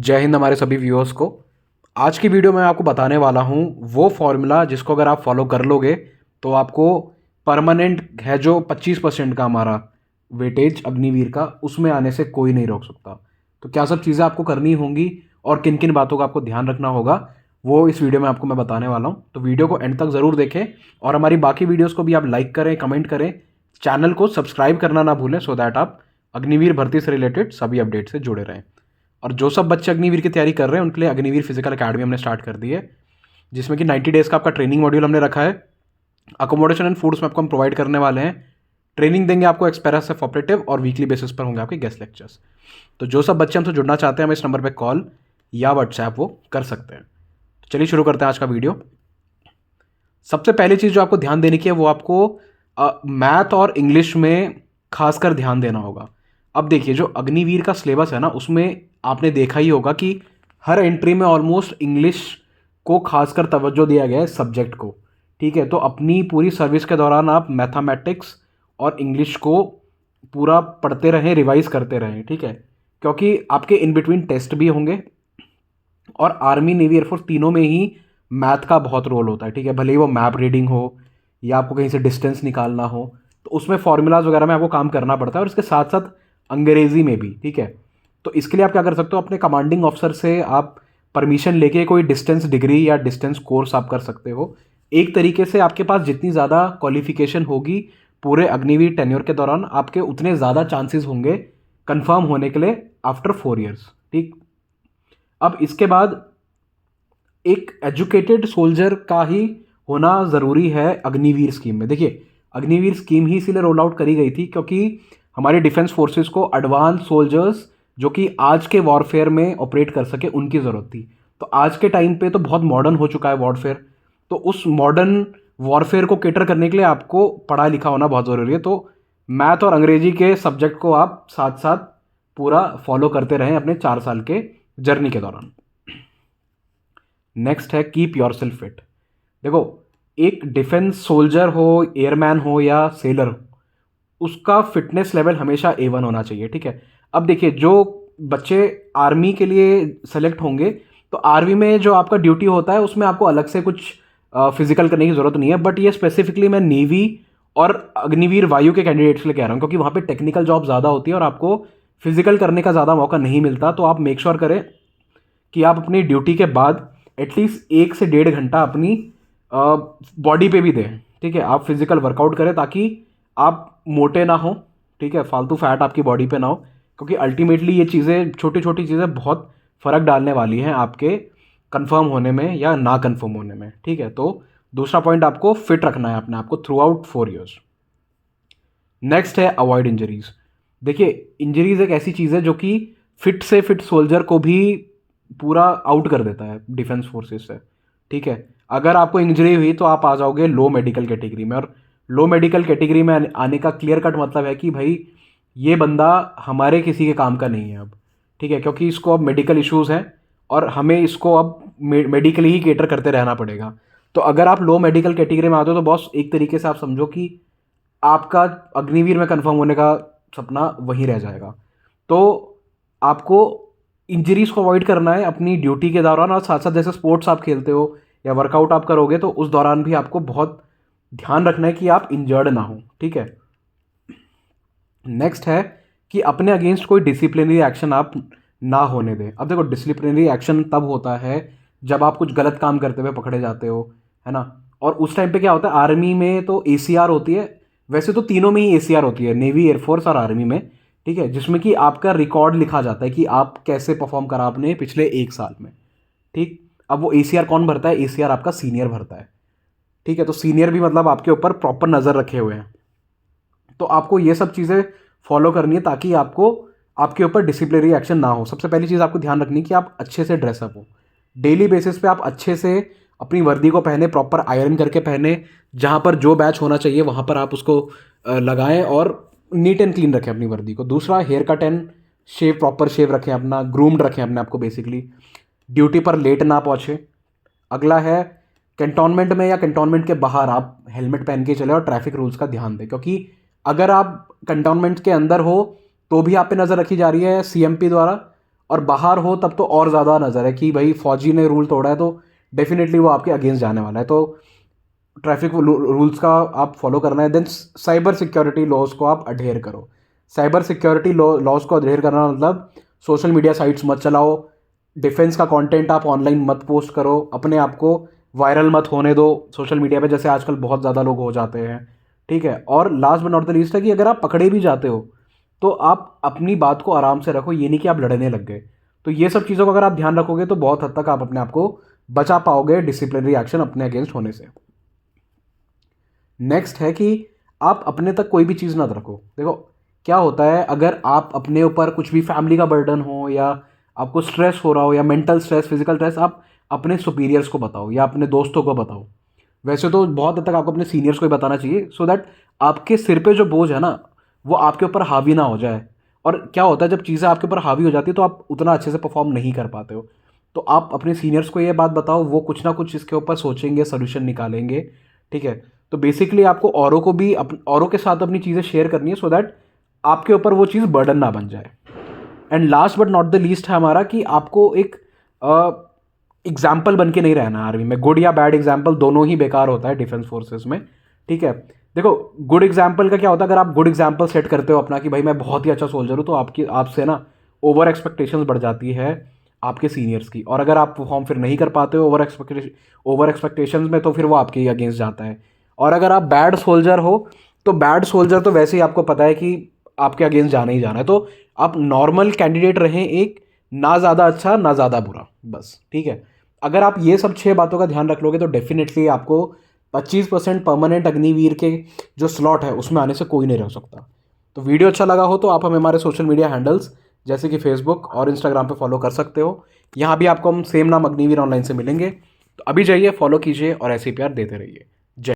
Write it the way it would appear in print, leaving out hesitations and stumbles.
जय हिंद हमारे सभी व्यूअर्स को। आज की वीडियो में आपको बताने वाला हूँ वो फॉर्मूला जिसको अगर आप फॉलो कर लोगे तो आपको परमानेंट है जो 25% का हमारा वेटेज अग्निवीर का उसमें आने से कोई नहीं रोक सकता। तो क्या सब चीज़ें आपको करनी होंगी और किन किन बातों का आपको ध्यान रखना होगा वो इस वीडियो में आपको मैं बताने वाला हूँ। तो वीडियो को एंड तक ज़रूर देखें और हमारी बाकी वीडियोज़ को भी आप लाइक करें, कमेंट करें, चैनल को सब्सक्राइब करना ना भूलें सो दैट आप अग्निवीर भर्ती से रिलेटेड सभी अपडेट से जुड़े रहें। और जो सब बच्चे अग्निवीर की तैयारी कर रहे हैं उनके लिए अग्निवीर फिजिकल अकेडमी हमने स्टार्ट कर दी है, जिसमें कि 90 डेज़ का आपका ट्रेनिंग मॉड्यूल हमने रखा है। अकोमोडेशन एंड फूड्स में आपको हम प्रोवाइड करने वाले हैं। ट्रेनिंग देंगे आपको एक्सप्रेस से ऑपरेटिव और वीकली बेसिस पर होंगे आपके गेस्ट लेक्चर्स। तो जो सब बच्चे हमसे जुड़ना चाहते हैं हम इस नंबर पर कॉल या व्हाट्सएप वो कर सकते हैं। तो चलिए शुरू करते हैं आज का वीडियो। सबसे पहली चीज़ जो आपको ध्यान देने की है वो आपको मैथ और इंग्लिश में खासकर ध्यान देना होगा। अब देखिए जो अग्निवीर का सिलेबस है ना उसमें आपने देखा ही होगा कि हर एंट्री में ऑलमोस्ट इंग्लिश को खासकर तवज्जो दिया गया है सब्जेक्ट को। ठीक है, तो अपनी पूरी सर्विस के दौरान आप मैथमेटिक्स और इंग्लिश को पूरा पढ़ते रहें, रिवाइज करते रहें। ठीक है, क्योंकि आपके इन बिटवीन टेस्ट भी होंगे और आर्मी, नेवी, एयरफोर्स तीनों में ही मैथ का बहुत रोल होता है। ठीक है, भले ही वो मैप रीडिंग हो या आपको कहीं से डिस्टेंस निकालना हो तो उसमें फॉर्मूलाज वगैरह में आपको काम करना पड़ता है और इसके साथ साथ अंग्रेजी में भी। ठीक है, तो इसके लिए आप क्या कर सकते हो, अपने कमांडिंग ऑफिसर से आप परमिशन लेके कोई डिस्टेंस डिग्री या डिस्टेंस कोर्स आप कर सकते हो। एक तरीके से आपके पास जितनी ज़्यादा क्वालिफिकेशन होगी पूरे अग्निवीर टेन्योर के दौरान आपके उतने ज़्यादा चांसेस होंगे कंफर्म होने के लिए आफ्टर 4 ईयर्स। ठीक, अब इसके बाद एक एजुकेटेड सोल्जर का ही होना ज़रूरी है अग्निवीर स्कीम में। देखिए अग्निवीर स्कीम ही इसीलिए रोल आउट करी गई थी क्योंकि हमारे डिफेंस फोर्सेस को एडवांस सोल्जर्स जो कि आज के वॉरफेयर में ऑपरेट कर सके उनकी ज़रूरत थी। तो आज के टाइम पे तो बहुत मॉडर्न हो चुका है वॉरफेयर, तो उस मॉडर्न वॉरफेयर को केटर करने के लिए आपको पढ़ा लिखा होना बहुत ज़रूरी है। तो मैथ और अंग्रेजी के सब्जेक्ट को आप साथ साथ पूरा फॉलो करते रहें अपने 4 साल के जर्नी के दौरान। नेक्स्ट है कीप योर सेल्फ फिट। देखो एक डिफेंस सोल्जर हो, एयरमैन हो या सेलर हो, उसका फिटनेस लेवल हमेशा A1 होना चाहिए। ठीक है, अब देखिए जो बच्चे आर्मी के लिए सेलेक्ट होंगे तो आर्मी में जो आपका ड्यूटी होता है उसमें आपको अलग से कुछ फिजिकल करने की ज़रूरत नहीं है। बट ये स्पेसिफिकली मैं नेवी और अग्निवीर वायु के कैंडिडेट्स के लिए कह रहा हूँ क्योंकि वहाँ पे टेक्निकल जॉब ज़्यादा होती है और आपको फिजिकल करने का ज़्यादा मौका नहीं मिलता। तो आप मेक श्योर करें कि आप अपनी ड्यूटी के बाद एटलीस्ट 1 से 1.5 घंटा अपनी बॉडी पे भी दें। ठीक है, आप फिजिकल वर्कआउट करें ताकि आप मोटे ना हो। ठीक है, फालतू फैट आपकी बॉडी पे ना हो क्योंकि अल्टीमेटली ये चीज़ें, छोटी छोटी चीज़ें बहुत फ़र्क डालने वाली हैं आपके कंफर्म होने में या ना कंफर्म होने में। ठीक है, तो दूसरा पॉइंट आपको फिट रखना है अपने आप को थ्रू आउट 4 ईयर्स। नेक्स्ट है अवॉइड इंजरीज। देखिए इंजरीज एक ऐसी चीज़ है जो कि फिट से फिट सोल्जर को भी पूरा आउट कर देता है डिफेंस फोर्सेस से। ठीक है, अगर आपको इंजरी हुई तो आप आ जाओगे लो मेडिकल कैटेगरी में, और लो मेडिकल कैटेगरी में आने का क्लियर कट मतलब है कि भाई ये बंदा हमारे किसी के काम का नहीं है अब। ठीक है, क्योंकि इसको अब मेडिकल इश्यूज़ हैं और हमें इसको अब मेडिकली ही केटर करते रहना पड़ेगा। तो अगर आप लो मेडिकल कैटेगरी में आते हो तो बॉस एक तरीके से आप समझो कि आपका अग्निवीर में कंफर्म होने का सपना वहीं रह जाएगा। तो आपको इंजरीज को अवॉइड करना है अपनी ड्यूटी के दौरान, और साथ साथ जैसे स्पोर्ट्स आप खेलते हो या वर्कआउट आप करोगे तो उस दौरान भी आपको बहुत ध्यान रखना है कि आप इंजर्ड ना हो। ठीक है, नेक्स्ट है कि अपने अगेंस्ट कोई डिसिप्लिनरी एक्शन आप ना होने दें। अब देखो डिसिप्लिनरी एक्शन तब होता है जब आप कुछ गलत काम करते हुए पकड़े जाते हो, है ना। और उस टाइम पे क्या होता है, आर्मी में तो ACR होती है, वैसे तो तीनों में ही ACR होती है, नेवी, एयरफोर्स और आर्मी में। ठीक है, जिसमें कि आपका रिकॉर्ड लिखा जाता है कि आप कैसे परफॉर्म करा आपने पिछले 1 साल में। ठीक, अब वो ACR कौन भरता है, ACR आपका सीनियर भरता है। ठीक है, तो सीनियर भी मतलब आपके ऊपर प्रॉपर नज़र रखे हुए हैं। तो आपको ये सब चीज़ें फॉलो करनी है ताकि आपको आपके ऊपर डिसिप्लिनरी एक्शन ना हो। सबसे पहली चीज़ आपको ध्यान रखनी है कि आप अच्छे से ड्रेसअप हो, डेली बेसिस पे आप अच्छे से अपनी वर्दी को पहने, प्रॉपर आयरन करके पहने, जहाँ पर जो बैच होना चाहिए वहाँ पर आप उसको लगाएं और नीट एंड क्लीन रखें अपनी वर्दी को। दूसरा, hair cut and shave, proper shave रखें, अपना ग्रूम्ड रखें अपने आप को बेसिकली, ड्यूटी पर लेट ना पहुँचे। अगला है कैंटोनमेंट में या कैंटोनमेंट के बाहर आप हेलमेट पहन के चले और ट्रैफिक रूल्स का ध्यान दें, क्योंकि अगर आप कैंटोनमेंट के अंदर हो तो भी आप पे नज़र रखी जा रही है CMP द्वारा, और बाहर हो तब तो और ज़्यादा नज़र है कि भाई फौजी ने रूल तोड़ा है तो डेफिनेटली वो आपके अगेंस्ट जाने वाला है। तो ट्रैफिक रूल्स का आप फॉलो करना है। देन साइबर सिक्योरिटी लॉज को आप अडेयर करो। साइबर सिक्योरिटी लॉज को अडेयर करना मतलब सोशल मीडिया साइट्स मत चलाओ, डिफेंस का कंटेंट आप ऑनलाइन मत पोस्ट करो, अपने आप को वायरल मत होने दो सोशल मीडिया पे, जैसे आजकल बहुत ज़्यादा लोग हो जाते हैं। ठीक है, और last but not the least है कि अगर आप पकड़े भी जाते हो तो आप अपनी बात को आराम से रखो, ये नहीं कि आप लड़ने लग गए। तो ये सब चीज़ों का अगर आप ध्यान रखोगे तो बहुत हद तक आप अपने आप को बचा पाओगे डिसिप्लिनरी एक्शन अपने अगेंस्ट होने से। नेक्स्ट है कि आप अपने तक कोई भी चीज़ ना रखो। देखो क्या होता है, अगर आप अपने ऊपर कुछ भी फैमिली का बर्डन हो या आपको स्ट्रेस हो रहा हो या मेंटल स्ट्रेस, फिजिकल स्ट्रेस, आप अपने सुपीरियर्स को बताओ या अपने दोस्तों को बताओ। वैसे तो बहुत हद तक आपको अपने सीनियर्स को ही बताना चाहिए, सो दैट आपके सिर पे जो बोझ है ना वो आपके ऊपर हावी ना हो जाए। और क्या होता है, जब चीज़ें आपके ऊपर हावी हो जाती है तो आप उतना अच्छे से परफॉर्म नहीं कर पाते हो। तो आप अपने सीनियर्स को ये बात बताओ, वो कुछ ना कुछ इसके ऊपर सोचेंगे, सोल्यूशन निकालेंगे। ठीक है, तो बेसिकली आपको औरों को भी औरों के साथ अपनी चीज़ें शेयर करनी है, सो दैट आपके ऊपर वो चीज़ बर्डन ना बन जाए। And last but not the least है हमारा कि आपको एक एग्जाम्पल बन के नहीं रहना आर्मी में। गुड या बैड एग्जाम्पल दोनों ही बेकार होता है डिफेंस फोर्सेस में। ठीक है, देखो गुड एग्जाम्पल का क्या होता है, अगर आप गुड एग्जाम्पल सेट करते हो अपना कि भाई मैं बहुत ही अच्छा सोल्जर हूँ, तो आपकी आपसे ना ओवर एक्सपेक्टेशंस बढ़ जाती है आपके सीनियर्स की। और अगर आप परफॉर्म फिर नहीं कर पाते हो ओवर एक्सपेक्टेशंस में, तो फिर वो आपके ही अगेंस्ट जाता है। और अगर आप बैड सोल्जर हो तो बैड सोल्जर तो वैसे ही आपको पता है कि आपके अगेंस्ट जाना ही जाना है। तो आप नॉर्मल कैंडिडेट रहें, एक ना ज़्यादा अच्छा ना ज़्यादा बुरा, बस। ठीक है, अगर आप ये सब 6 बातों का ध्यान रख लोगे तो डेफिनेटली आपको 25% परमानेंट अग्निवीर के जो स्लॉट है उसमें आने से कोई नहीं रह सकता। तो वीडियो अच्छा लगा हो तो आप हमें हमारे सोशल मीडिया हैंडल्स जैसे कि फेसबुक और इंस्टाग्राम पे फॉलो कर सकते हो। यहाँ भी आपको हम सेम नाम अग्निवीर ऑनलाइन से मिलेंगे। तो अभी जाइए, फॉलो कीजिए और ऐसे ही प्यार देते रहिए।